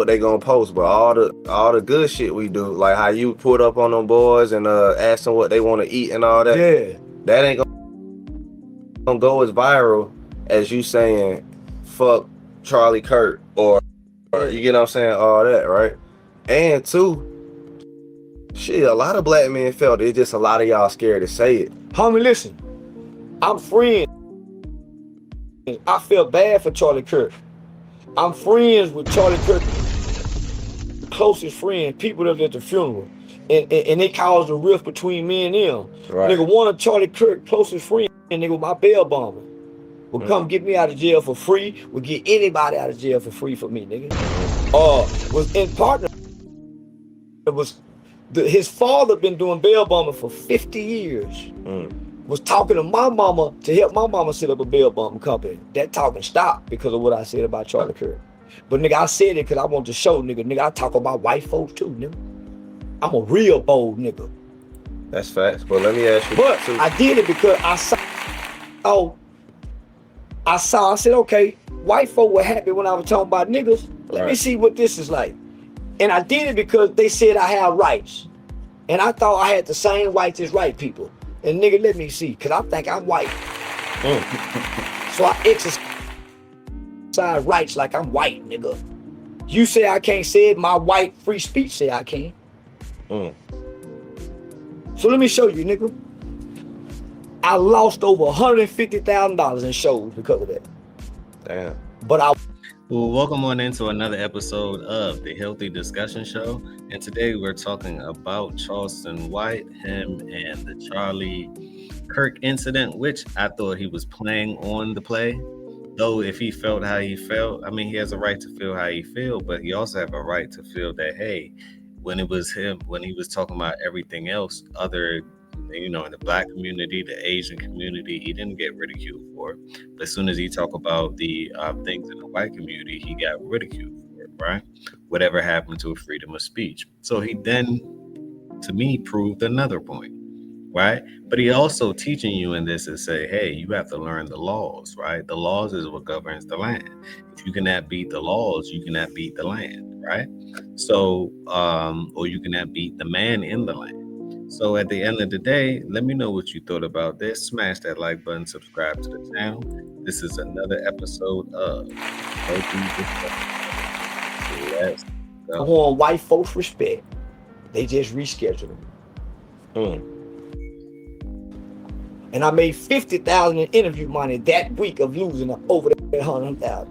they gonna post, but all the good shit we do, like how you put up on them boys and ask them what they want to eat and all that. Yeah. That ain't gonna go as viral as you saying fuck Charlie Kirk or you get what I'm saying, all that, right? And two, shit, a lot of black men felt it, just a lot of y'all scared to say it. Homie, listen, I'm friends. I feel bad for Charlie Kirk. I'm friends with Charlie Kirk's closest friend, people that was at the funeral. And it caused a rift between me and them. Right. Nigga, one of Charlie Kirk's closest friends, nigga, my bail bomber, would come get me out of jail for free, would get anybody out of jail for free for me, nigga. Was in partner. It was his father been doing bail bombing for 50 years. Was talking to my mama to help my mama set up a bail bombing company. That talking stopped because of what I said about Charlie Kirk. But nigga, I said it because I want to show nigga, I talk about white folks too, nigga. I'm a real bold nigga. That's facts. But let me ask you. But too. I did it because I said, okay, white folk were happy when I was talking about niggas. Let me see what this is like. And I did it because they said I have rights. And I thought I had the same rights as white people. And nigga, let me see, cause I think I'm white. So I exercise rights like I'm white, nigga. You say I can't say it, my white free speech say I can. So let me show you, nigga. I lost over $150,000 in shows because of that. Damn. But Well, welcome on into another episode of the Healthy Discussion Show. And today we're talking about Charleston White, him and the Charlie Kirk incident, which I thought he was playing on the play. Though if he felt how he felt, I mean, he has a right to feel how he feel, but he also have a right to feel that, hey, when it was him, when he was talking about everything else, other, you know, in the black community, the Asian community, he didn't get ridiculed for it. But as soon as he talked about the things in the white community, he got ridiculed for it, right? Whatever happened to freedom of speech. So he then, to me, proved another point, right? But he also teaching you in this is say, hey, you have to learn the laws, right? The laws is what governs the land. If you cannot beat the laws, you cannot beat the land, right? So, or you cannot beat the man in the land. So at the end of the day, let me know what you thought about this. Smash that like button, subscribe to the channel. This is another episode of Healthy Discussions. Let's go. I want white folks respect. They just rescheduled them. And I made $50,000 in interview money that week of losing over that $100,000.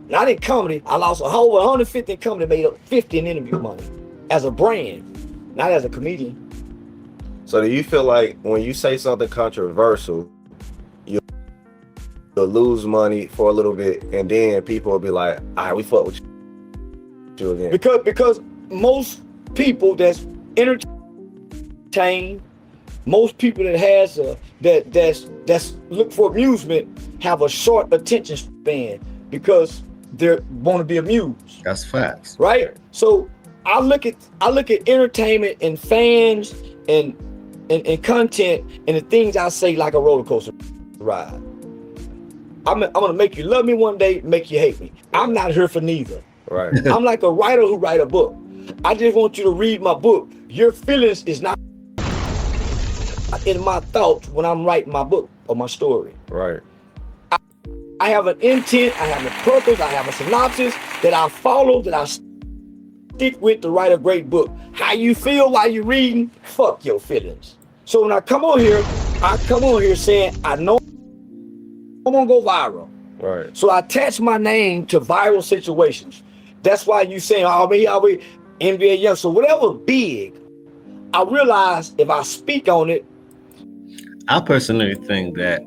Not in comedy, I lost over 150 in comedy, made up 50 in interview money as a brand, not as a comedian. So do you feel like when you say something controversial, you'll lose money for a little bit, and then people will be like, all right, we fuck with you again? Because most people that's entertained, most people that has that's look for amusement have a short attention span because they want to be amused. That's facts, right? So I look at entertainment and fans and content and the things I say like a roller coaster ride. I'm gonna make you love me one day, make you hate me. I'm not here for neither. Right. I'm like a writer who write a book. I just want you to read my book. Your feelings is not in my thoughts when I'm writing my book or my story. Right. I have an intent, I have a purpose, I have a synopsis that I follow, that I stick with to write a great book. How you feel while you're reading, fuck your feelings. So when I come on here saying, I know I'm gonna go viral. Right. So I attach my name to viral situations. That's why you saying, I'll be NBA Young. So whatever big, I realize if I speak on it. I personally think that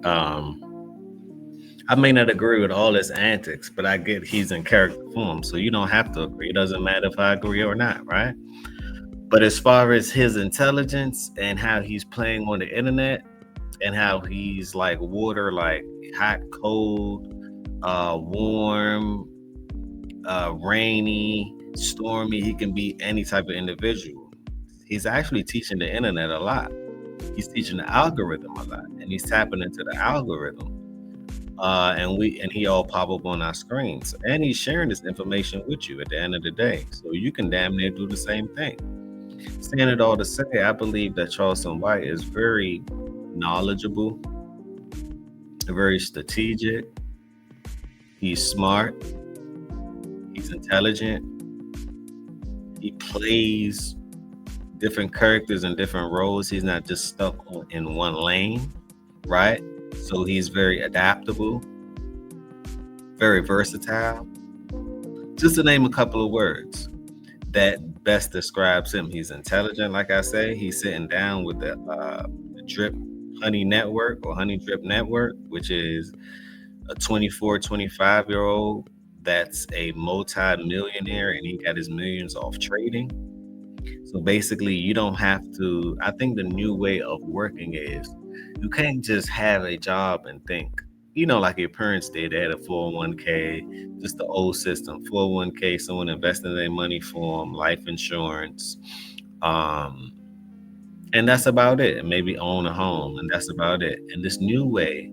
I may not agree with all his antics, but I get he's in character form, so you don't have to agree. It doesn't matter if I agree or not, right? But as far as his intelligence and how he's playing on the internet and how he's like water, like hot, cold, warm, rainy, stormy, he can be any type of individual. He's actually teaching the internet a lot. He's teaching the algorithm a lot, and he's tapping into the algorithm. and he all pop up on our screens, and he's sharing this information with you at the end of the day, so you can damn near do the same thing. Saying it all to say, I believe that Charleston White is very knowledgeable, very strategic. He's smart. He's intelligent. He plays different characters and different roles. He's not just stuck in one lane, right? So he's very adaptable, very versatile. Just to name a couple of words that best describes him. He's intelligent, like I say. He's sitting down with the Drip Honey Network, or Honey Drip Network, which is a 24, 25-year-old that's a multi-millionaire, and he got his millions off trading. So basically, you don't have to. I think the new way of working is you can't just have a job and think, like your parents did. They had a 401k, just the old system. 401k, someone investing their money for them, life insurance, and that's about it. And maybe own a home, and that's about it. In this new way,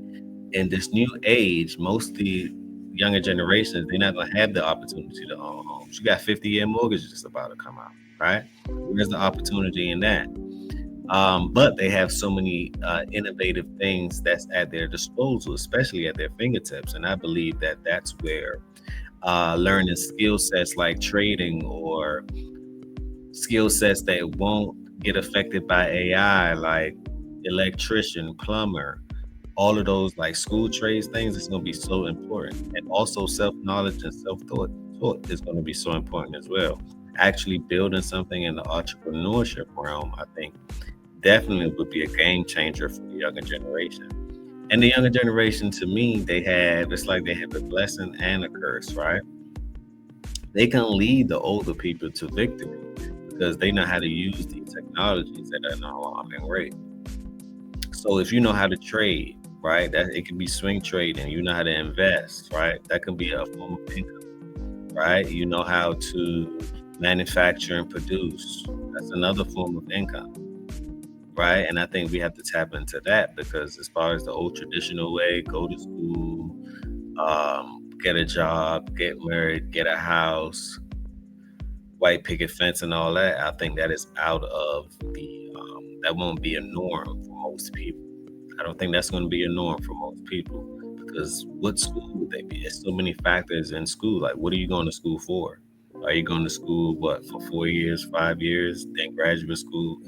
in this new age, most of the younger generations, they're not gonna have the opportunity to own homes. You got 50-year mortgages just about to come out, right? Where's the opportunity in that? But they have so many innovative things that's at their disposal, especially at their fingertips. And I believe that that's where learning skill sets like trading, or skill sets that won't get affected by AI, like electrician, plumber, all of those like school trades things, is going to be so important. And also self-knowledge and self-thought is going to be so important as well. Actually building something in the entrepreneurship realm, I think definitely would be a game changer for the younger generation. And the younger generation, to me, it's like they have a blessing and a curse, right? They can lead the older people to victory because they know how to use these technologies at an alarming rate. So if you know how to trade, right, that it can be swing trading, you know how to invest, right? That can be a form of income, right? You know how to manufacture and produce. That's another form of income, right? And I think we have to tap into that, because as far as the old traditional way, go to school, get a job, get married, get a house, white picket fence and all that, I think that is out of that won't be a norm for most people. I don't think that's going to be a norm for most people, because what school would they be? There's so many factors in school. Like, what are you going to school for? Are you going to school, for 4 years, 5 years, then graduate school?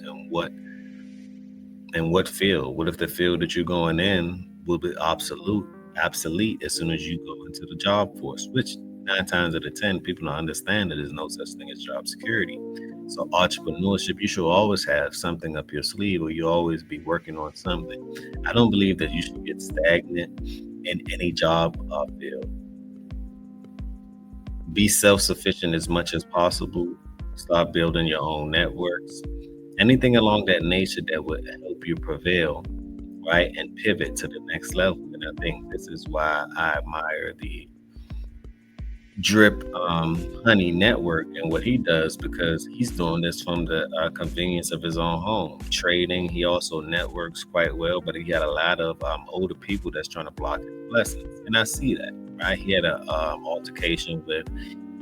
And what field? What if the field that you're going in will be obsolete as soon as you go into the job force, which 9 times out of 10, people don't understand that there's no such thing as job security. So entrepreneurship, you should always have something up your sleeve, or you always be working on something. I don't believe that you should get stagnant in any job field. Be self-sufficient as much as possible. Start building your own networks. Anything along that nature that would help you prevail, right, and pivot to the next level. And I think this is why I admire the Drip Honey Network and what he does, because he's doing this from the convenience of his own home. Trading, he also networks quite well, but he got a lot of older people that's trying to block his blessings. And I see that, right? He had an altercation with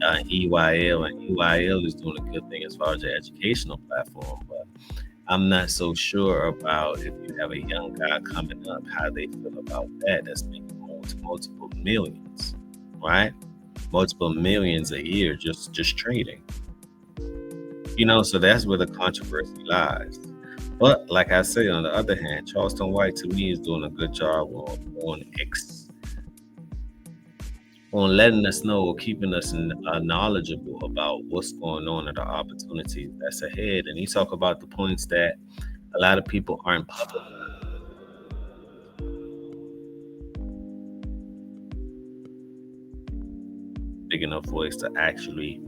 EYL, and EYL is doing a good thing as far as the educational platform, but I'm not so sure about if you have a young guy coming up, how they feel about that. That's making multiple millions, right? Multiple millions a year just trading. So that's where the controversy lies. But like I say, on the other hand, Charleston White, to me, is doing a good job on letting us know, or keeping us knowledgeable about what's going on and the opportunities that's ahead. And he talk about the points that a lot of people aren't public. Big enough voice to actually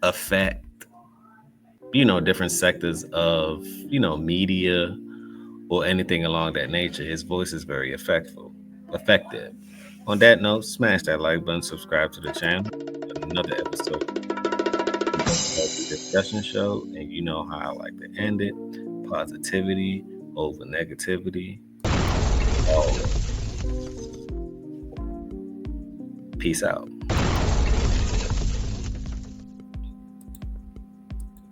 affect, different sectors of, media or anything along that nature. His voice is very effective. On that note, smash that like button, subscribe to the channel. Another episode of the discussion show, and you know how I like to end it: positivity over negativity. Peace out.